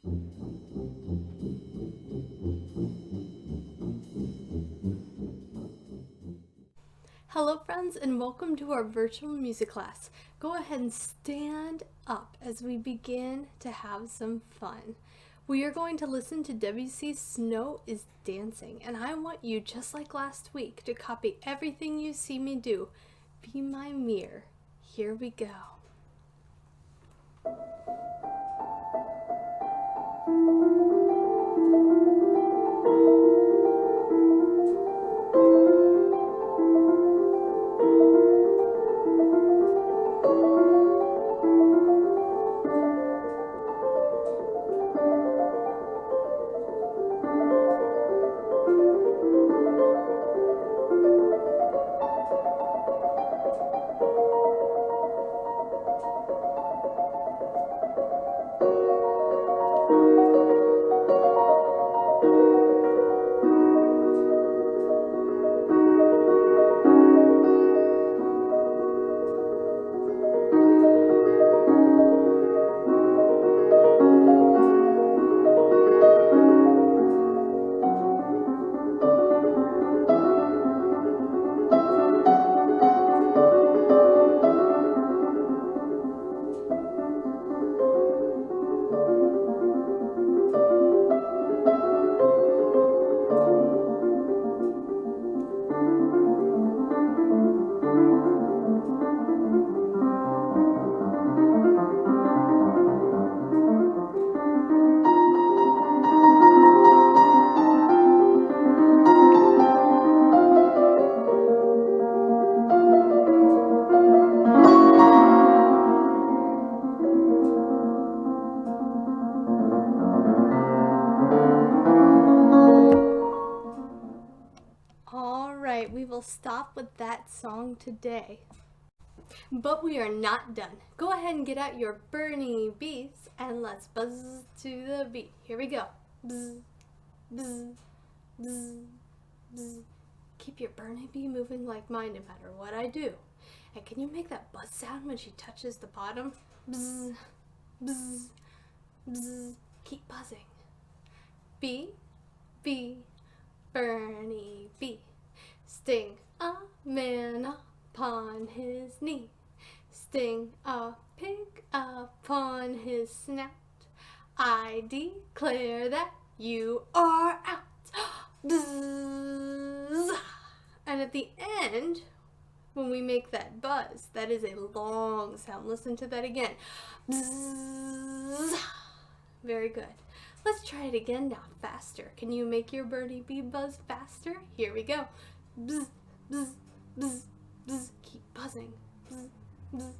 Hello friends, and welcome to our virtual music class. Go ahead and stand up as we begin to have some fun. We are going to listen to Debussy's Snow is Dancing, and I want you, just like last week, to copy everything you see me do. Be my mirror. Here we go. Alright, we will stop with that song today. But we are not done. Go ahead and get out your Bernie bees and let's buzz to the beat. Here we go. Bzz, bzz, bzz, bzz. Keep your Bernie bee moving like mine no matter what I do. And can you make that buzz sound when she touches the bottom? Bzz, bzz, bzz. Keep buzzing. Bee, bee, Bernie bee, sting a man upon his knee, sting a pig upon his snout. I declare that you are out. Bzzz. And at the end, when we make that buzz, that is a long sound. Listen to that again. Bzzz. Very good. Let's try it again now, faster. Can you make your Bernie bee buzz faster? Here we go. Bzz, bzz, bzz, bzz. Keep buzzing. Bzz, bzz,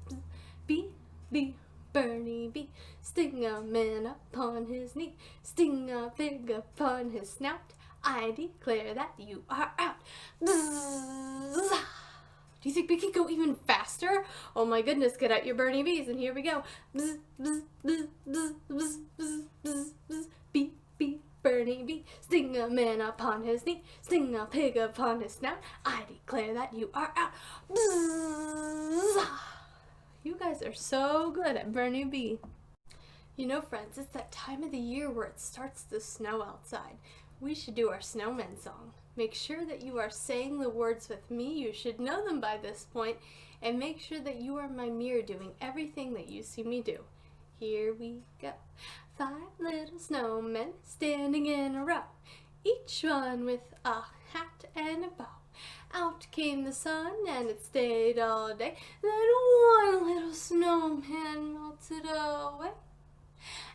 bzz. Bee, bee, Bernie bee, sting a man upon his knee, sting a pig upon his snout. I declare that you are out. Bzz. Do you think we can go even faster? Oh my goodness, get out your Bernie bees and here we go. Bzz, bzz, bzz, bzz, bzz, bzz, bzz, bzz. Bee, bee, Bernie bee, sting a man upon his knee, sting a pig upon his snout. I declare that you are out. Bzz. You guys are so good at Bernie bee. You know, friends, it's that time of the year where it starts to snow outside. We should do our snowman song. Make sure that you are saying the words with me. You should know them by this point. And make sure that you are my mirror doing everything that you see me do. Here we go. 5 little snowmen standing in a row, each one with a hat and a bow. Out came the sun and it stayed all day. Then one little snowman melted away.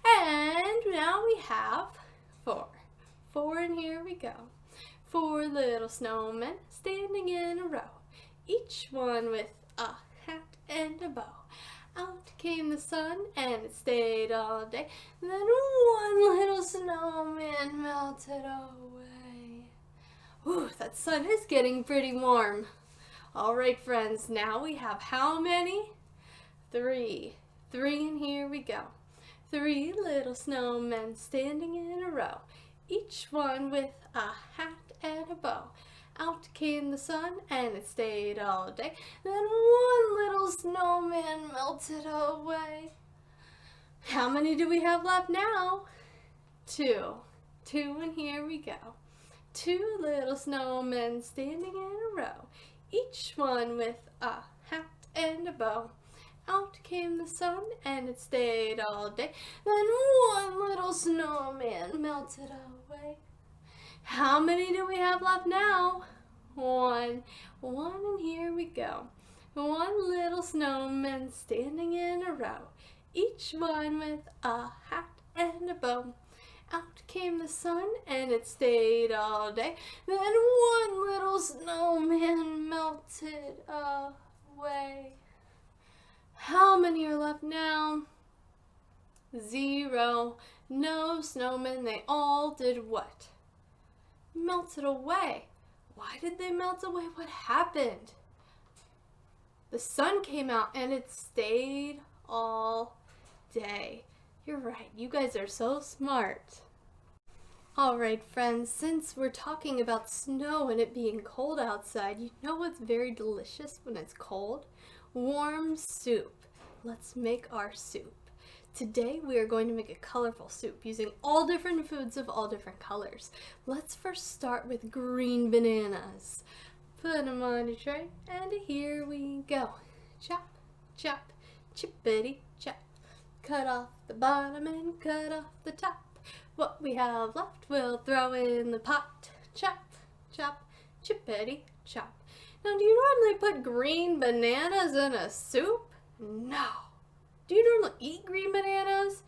And now we have 4. 4, and here we go. 4 little snowmen standing in a row, each one with a hat and a bow. Out came the sun and it stayed all day. Then one little snowman melted away. Ooh, that sun is getting pretty warm. All right, friends, now we have how many? 3. 3, and here we go. 3 little snowmen standing in a row, each one with a hat and a bow. Out came the sun and it stayed all day. Then one little snowman melted away. How many do we have left now? 2. 2, and here we go. 2 little snowmen standing in a row, each one with a hat and a bow. Out came the sun, and it stayed all day. Then one little snowman melted away. How many do we have left now? 1. 1, and here we go. 1 little snowman standing in a row, each one with a hat and a bow. Out came the sun, and it stayed all day. Then one little snowman melted away. How many are left now? 0. No snowmen, they all did what? Melted away. Why did they melt away? What happened? The sun came out and it stayed all day. You're right, you guys are so smart. Alright friends, since we're talking about snow and it being cold outside, you know what's very delicious when it's cold? Warm soup. Let's make our soup. Today we are going to make a colorful soup using all different foods of all different colors. Let's first start with green bananas. Put them on a tray, and here we go. Chop, chop, chippity chop. Cut off the bottom and cut off the top. What we have left we'll throw in the pot. Chop, chop, chippity chop. Now, do you normally put green bananas in a soup? No. Do you normally eat green bananas?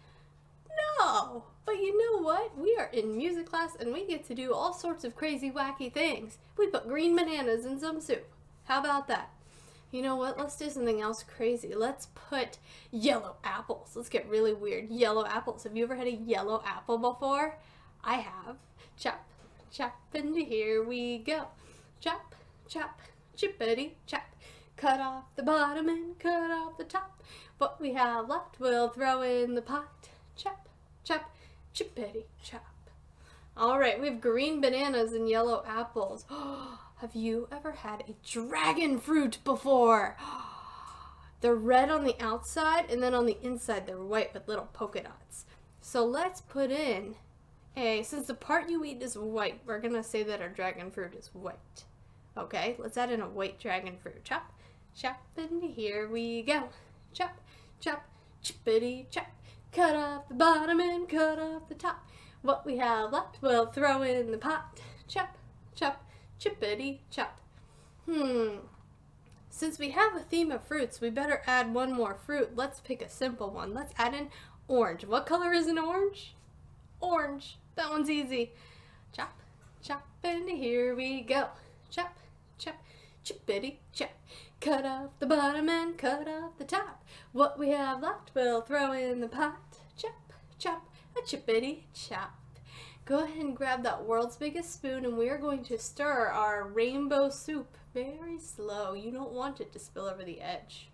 No. But you know what? We are in music class and we get to do all sorts of crazy, wacky things. We put green bananas in some soup. How about that? You know what? Let's do something else crazy. Let's put yellow apples. Let's get really weird. Yellow apples. Have you ever had a yellow apple before? I have. Chop, chop, and here we go. Chop, chop, chippity chop. Cut off the bottom and cut off the top. What we have left we'll throw in the pot. Chop, chop, chippity chop. Alright, we have green bananas and yellow apples. Have you ever had a dragon fruit before? They're red on the outside, and then on the inside they're white with little polka dots. So let's put in since the part you eat is white, we're going to say that our dragon fruit is white. Okay, let's add in a white dragon fruit. Chop, chop, and here we go. Chop, chop, chippity chop. Cut off the bottom and cut off the top. What we have left we'll throw in the pot. Chop, chop, chippity chop. Since we have a theme of fruits, we better add one more fruit. Let's pick a simple one. Let's add in orange. What color is an orange? Orange. That one's easy. Chop, chop, and here we go. Chop, chop, chippity chop. Cut off the bottom and cut off the top. What we have left we'll throw in the pot. Chop, chop, a chippity chop. Go ahead and grab that world's biggest spoon, and we are going to stir our rainbow soup very slow. You don't want it to spill over the edge.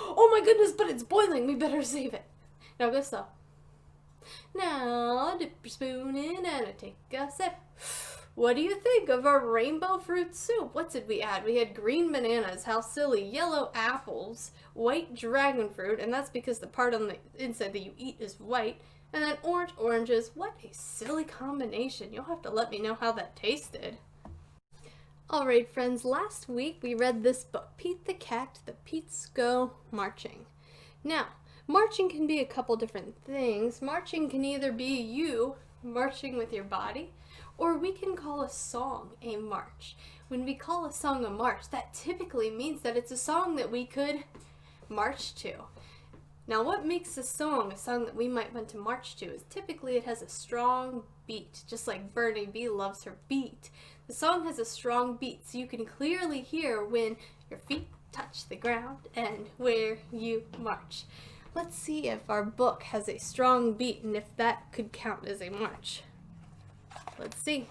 Oh my goodness, but it's boiling. We better save it. Now go slow. Now dip your spoon in and take a sip. What do you think of our rainbow fruit soup? What did we add? We had green bananas, how silly, yellow apples, white dragon fruit, and that's because the part on the inside that you eat is white, and then orange oranges. What a silly combination. You'll have to let me know how that tasted. Alright friends, last week we read this book, Pete the Cat, The Pete's Go Marching. Now, marching can be a couple different things. Marching can either be you marching with your body, or we can call a song a march. When we call a song a march, that typically means that it's a song that we could march to. Now, what makes a song that we might want to march to is typically it has a strong beat, just like Bernie B loves her beat. The song has a strong beat, so you can clearly hear when your feet touch the ground and where you march. Let's see if our book has a strong beat and if that could count as a march. Let's see.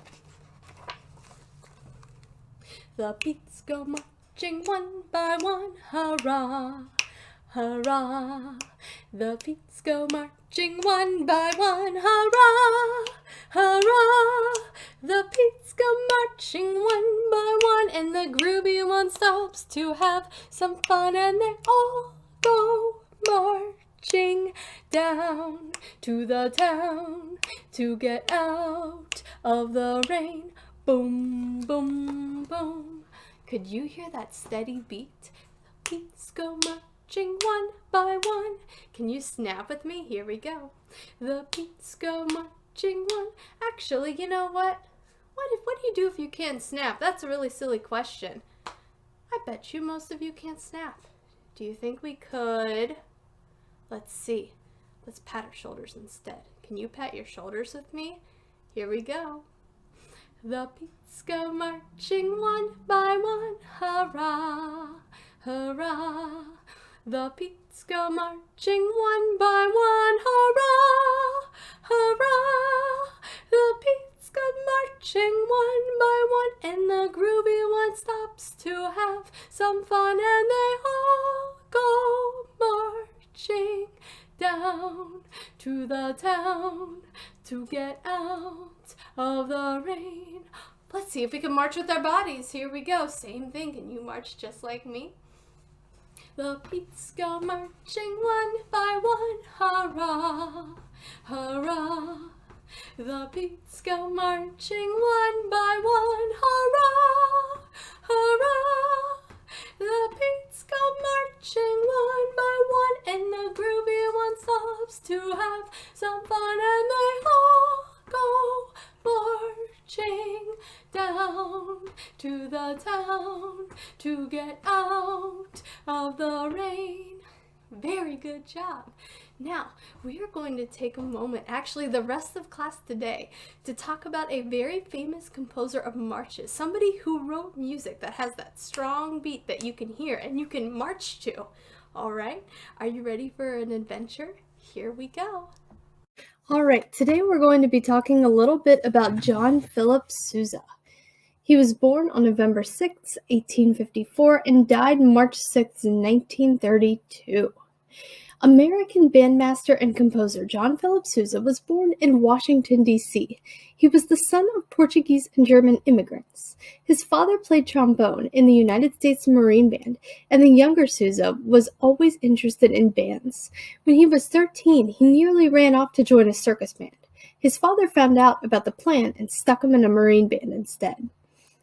The beats go marching one by one, hurrah, hurrah. The beats go marching one by one, hurrah, hurrah. The beats go marching one by one, and the groovy one stops to have some fun, and they all go marching. marching down to the town to get out of the rain. Boom, boom, boom. Could you hear that steady beat? The beats go marching one by one. Can you snap with me? Here we go. The beats go marching one. Actually, you know what? What do you do if you can't snap? That's a really silly question. I bet you most of you can't snap. Do you think we could? Let's see. Let's pat our shoulders instead. Can you pat your shoulders with me? Here we go. The beats go marching one by one. Hurrah, hurrah. The beats go marching one by one. Hurrah, hurrah. The beats go marching one by one, and the groovy one stops to have some fun, and they all go marching down to the town to get out of the rain. Let's see if we can march with our bodies. Here we go. Same thing. Can you march just like me? The beats go marching one by one. Hurrah, hurrah. The beats go marching one by one. Hurrah, hurrah. The beats go marching one by one, and the groovy one stops to have some fun, and they all go marching down to the town to get out of the rain. Very good job. Now, we are going to take a moment, actually the rest of class today, to talk about a very famous composer of marches, somebody who wrote music that has that strong beat that you can hear and you can march to. All right, are you ready for an adventure? Here we go. All right, today we're going to be talking a little bit about John Philip Sousa. He was born on November 6, 1854, and died March 6, 1932. American bandmaster and composer John Philip Sousa was born in Washington, D.C. He was the son of Portuguese and German immigrants. His father played trombone in the United States Marine Band, and the younger Sousa was always interested in bands. When he was 13, he nearly ran off to join a circus band. His father found out about the plan and stuck him in a Marine band instead.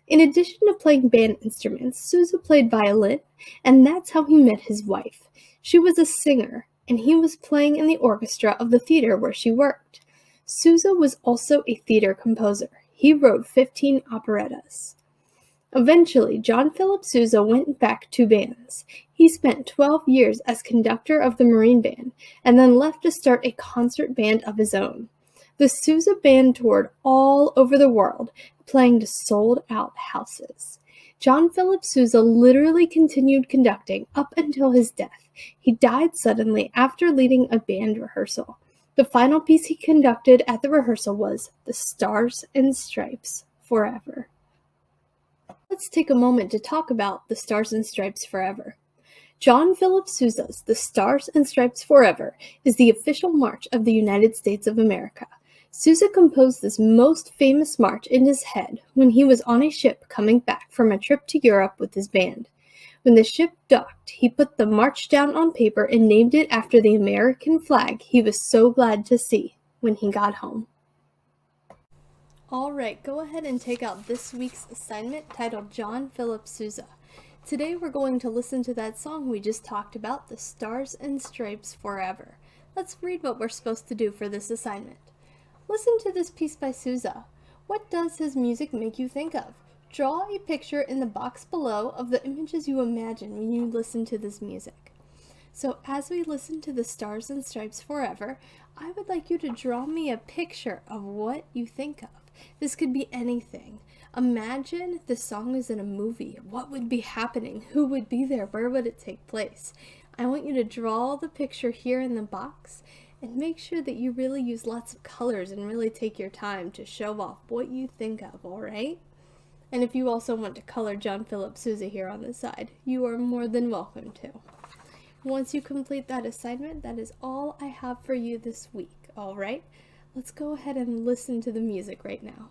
In addition to playing band instruments, Sousa played violin, and that's how he met his wife. She was a singer, and he was playing in the orchestra of the theater where she worked. Sousa was also a theater composer. He wrote 15 operettas. Eventually, John Philip Sousa went back to bands. He spent 12 years as conductor of the Marine Band, and then left to start a concert band of his own. The Sousa Band toured all over the world, playing to sold-out houses. John Philip Sousa literally continued conducting up until his death. He died suddenly after leading a band rehearsal. The final piece he conducted at the rehearsal was The Stars and Stripes Forever. Let's take a moment to talk about The Stars and Stripes Forever. John Philip Sousa's The Stars and Stripes Forever is the official march of the United States of America. Sousa composed this most famous march in his head when he was on a ship coming back from a trip to Europe with his band. When the ship docked, he put the march down on paper and named it after the American flag he was so glad to see when he got home. All right, go ahead and take out this week's assignment titled John Philip Sousa. Today we're going to listen to that song we just talked about, The Stars and Stripes Forever. Let's read what we're supposed to do for this assignment. Listen to this piece by Sousa. What does his music make you think of? Draw a picture in the box below of the images you imagine when you listen to this music. So as we listen to The Stars and Stripes Forever, I would like you to draw me a picture of what you think of. This could be anything. Imagine the song is in a movie. What would be happening? Who would be there? Where would it take place? I want you to draw the picture here in the box and make sure that you really use lots of colors and really take your time to show off what you think of, all right? And if you also want to color John Philip Sousa here on the side, you are more than welcome to. Once you complete that assignment, that is all I have for you this week, all right? Let's go ahead and listen to the music right now.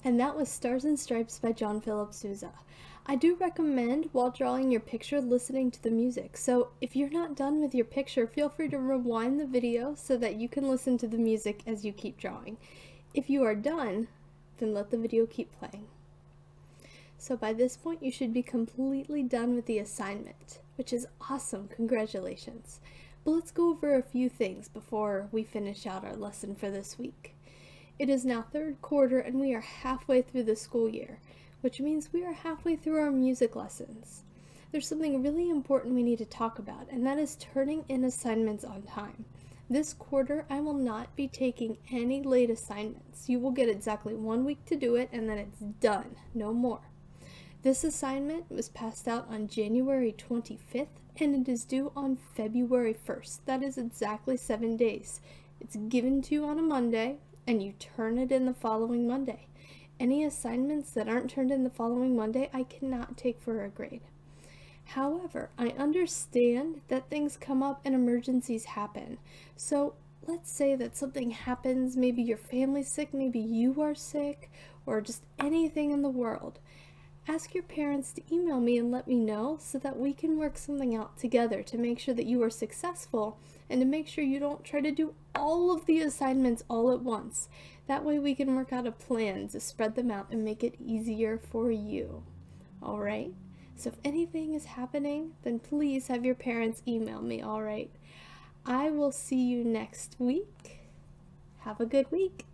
And that was Stars and Stripes by John Philip Sousa. I do recommend, while drawing your picture, listening to the music. So if you're not done with your picture, feel free to rewind the video so that you can listen to the music as you keep drawing. If you are done, then let the video keep playing. So by this point, you should be completely done with the assignment, which is awesome. Congratulations. But let's go over a few things before we finish out our lesson for this week. It is now third quarter and we are halfway through the school year, which means we are halfway through our music lessons. There's something really important we need to talk about, and that is turning in assignments on time. This quarter, I will not be taking any late assignments. You will get exactly 1 week to do it, and then it's done. No more. This assignment was passed out on January 25th, and it is due on February 1st. That is exactly 7 days. It's given to you on a Monday, and you turn it in the following Monday. Any assignments that aren't turned in the following Monday, I cannot take for a grade. However, I understand that things come up and emergencies happen. So let's say that something happens, maybe your family's sick, maybe you are sick, or just anything in the world. Ask your parents to email me and let me know so that we can work something out together to make sure that you are successful and to make sure you don't try to do all of the assignments all at once. That way we can work out a plan to spread them out and make it easier for you. Alright? So if anything is happening, then please have your parents email me, alright? I will see you next week. Have a good week.